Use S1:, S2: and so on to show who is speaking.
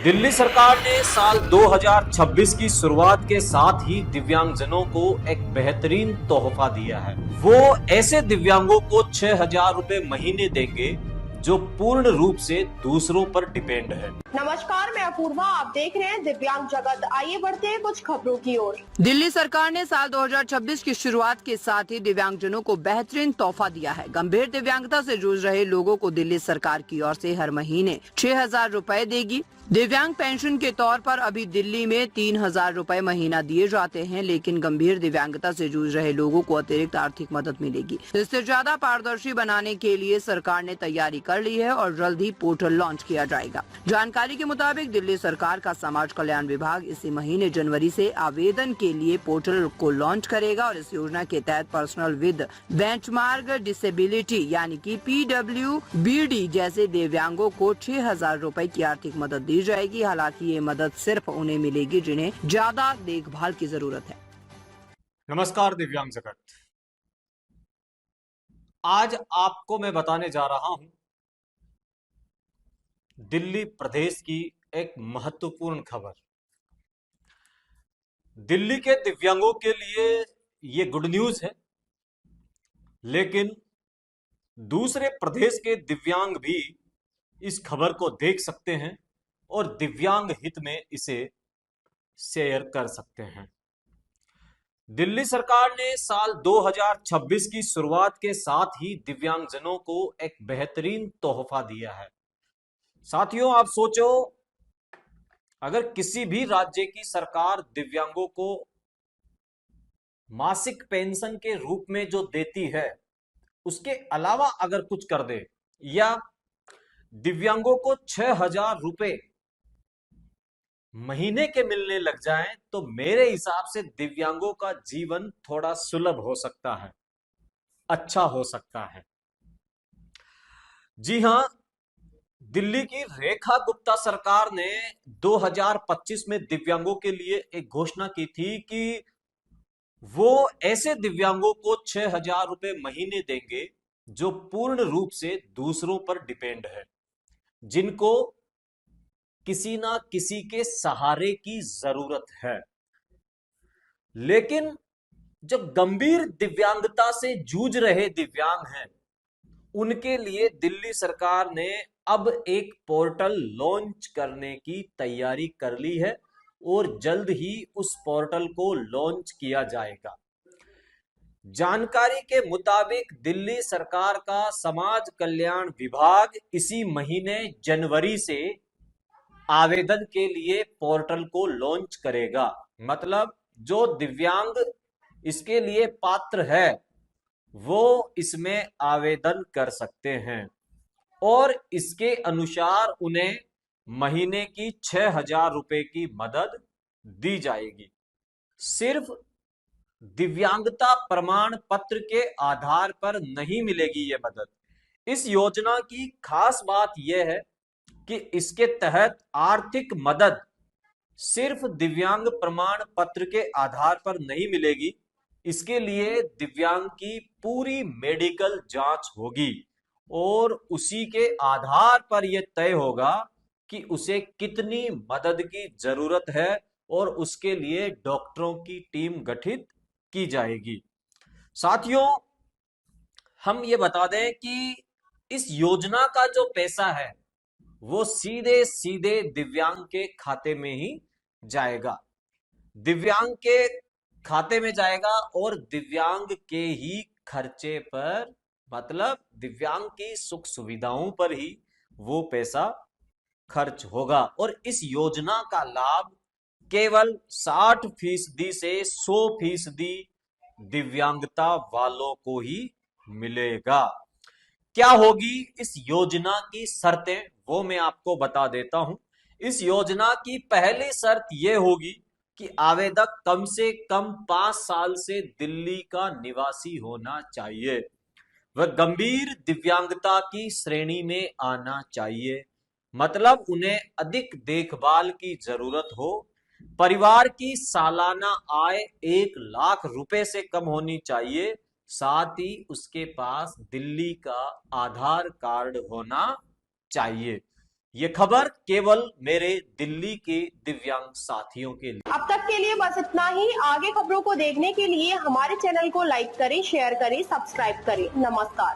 S1: दिल्ली सरकार ने साल 2026 की शुरुआत के साथ ही दिव्यांगजनों को एक बेहतरीन तोहफा दिया है। वो ऐसे दिव्यांगों को 6,000 रुपए महीने देंगे जो पूर्ण रूप से दूसरों पर डिपेंड है।
S2: नमस्कार, मैं अपूर्वा, आप देख रहे हैं दिव्यांग जगत। आइए बढ़ते हैं कुछ खबरों की ओर।
S3: दिल्ली सरकार ने साल 2026 की शुरुआत के साथ ही दिव्यांगजनों को बेहतरीन तोहफा दिया है। गंभीर दिव्यांगता से जूझ रहे लोगों को दिल्ली सरकार की ओर से हर महीने 6,000 रुपए देगी। दिव्यांग पेंशन के तौर पर अभी दिल्ली में 3,000 रुपए महीना दिए जाते हैं, लेकिन गंभीर दिव्यांगता से जूझ रहे लोगों को अतिरिक्त आर्थिक मदद मिलेगी। इससे ज्यादा पारदर्शी बनाने के लिए सरकार ने तैयारी कर ली है और जल्द ही पोर्टल लॉन्च किया जाएगा। जानकारी के मुताबिक दिल्ली सरकार का समाज कल्याण विभाग इसी महीने जनवरी से आवेदन के लिए पोर्टल को लॉन्च करेगा और इस योजना के तहत पर्सनल विद बेंचमार्क डिसेबिलिटी यानी कि PWBD जैसे दिव्यांगों को 6,000 रुपए की आर्थिक मदद दी जाएगी। हालांकि ये मदद सिर्फ उन्हें मिलेगी जिन्हें ज्यादा देखभाल की जरूरत है।
S1: नमस्कार दिव्यांग जगत, आज आपको मैं बताने जा रहा हूं दिल्ली प्रदेश की एक महत्वपूर्ण खबर। दिल्ली के दिव्यांगों के लिए ये गुड न्यूज है, लेकिन दूसरे प्रदेश के दिव्यांग भी इस खबर को देख सकते हैं और दिव्यांग हित में इसे शेयर कर सकते हैं। दिल्ली सरकार ने साल 2026 की शुरुआत के साथ ही दिव्यांगजनों को एक बेहतरीन तोहफा दिया है। साथियों, आप सोचो, अगर किसी भी राज्य की सरकार दिव्यांगों को मासिक पेंशन के रूप में जो देती है, उसके अलावा अगर कुछ कर दे या दिव्यांगों को 6,000 रुपए महीने के मिलने लग जाएं, तो मेरे हिसाब से दिव्यांगों का जीवन थोड़ा सुलभ हो सकता है, अच्छा हो सकता है। जी हां, दिल्ली की रेखा गुप्ता सरकार ने 2025 में दिव्यांगों के लिए एक घोषणा की थी कि वो ऐसे दिव्यांगों को 6,000 रुपए महीने देंगे जो पूर्ण रूप से दूसरों पर डिपेंड है, जिनको किसी ना किसी के सहारे की जरूरत है। लेकिन जो गंभीर दिव्यांगता से जूझ रहे दिव्यांग हैं, उनके लिए दिल्ली सरकार ने अब एक पोर्टल लॉन्च करने की तैयारी कर ली है और जल्द ही उस पोर्टल को लॉन्च किया जाएगा। जानकारी के मुताबिक दिल्ली सरकार का समाज कल्याण विभाग इसी महीने जनवरी से आवेदन के लिए पोर्टल को लॉन्च करेगा। मतलब जो दिव्यांग इसके लिए पात्र है वो इसमें आवेदन कर सकते हैं और इसके अनुसार उन्हें महीने की 6,000 रुपए की मदद दी जाएगी। सिर्फ दिव्यांगता प्रमाण पत्र के आधार पर नहीं मिलेगी ये मदद। इस योजना की खास बात यह है कि इसके तहत आर्थिक मदद सिर्फ दिव्यांग प्रमाण पत्र के आधार पर नहीं मिलेगी। इसके लिए दिव्यांग की पूरी मेडिकल जांच होगी और उसी के आधार पर यह तय होगा कि उसे कितनी मदद की जरूरत है और उसके लिए डॉक्टरों की टीम गठित की जाएगी। साथियों, हम ये बता दें कि इस योजना का जो पैसा है वो सीधे सीधे दिव्यांग के खाते में ही जाएगा, दिव्यांग के खाते में जाएगा और दिव्यांग के ही खर्चे पर, मतलब दिव्यांग की सुख सुविधाओं पर ही वो पैसा खर्च होगा। और इस योजना का लाभ केवल 60% से 100% दिव्यांगता वालों को ही मिलेगा। क्या होगी इस योजना की शर्तें, वो मैं आपको बता देता हूं। इस योजना की पहली शर्त यह होगी कि आवेदक कम से कम 5 साल से दिल्ली का निवासी होना चाहिए, वह गंभीर दिव्यांगता की श्रेणी में आना चाहिए, मतलब उन्हें अधिक देखभाल की जरूरत हो, परिवार की सालाना आय 1,00,000 रुपए से कम होनी चाहिए, साथ ही उसके पास दिल्ली का आधार कार्ड होना चाहिए। ये खबर केवल मेरे दिल्ली के दिव्यांग साथियों के लिए।
S2: अब तक के लिए बस इतना ही। आगे खबरों को देखने के लिए हमारे चैनल को लाइक करें, शेयर करें, सब्सक्राइब करें। नमस्कार।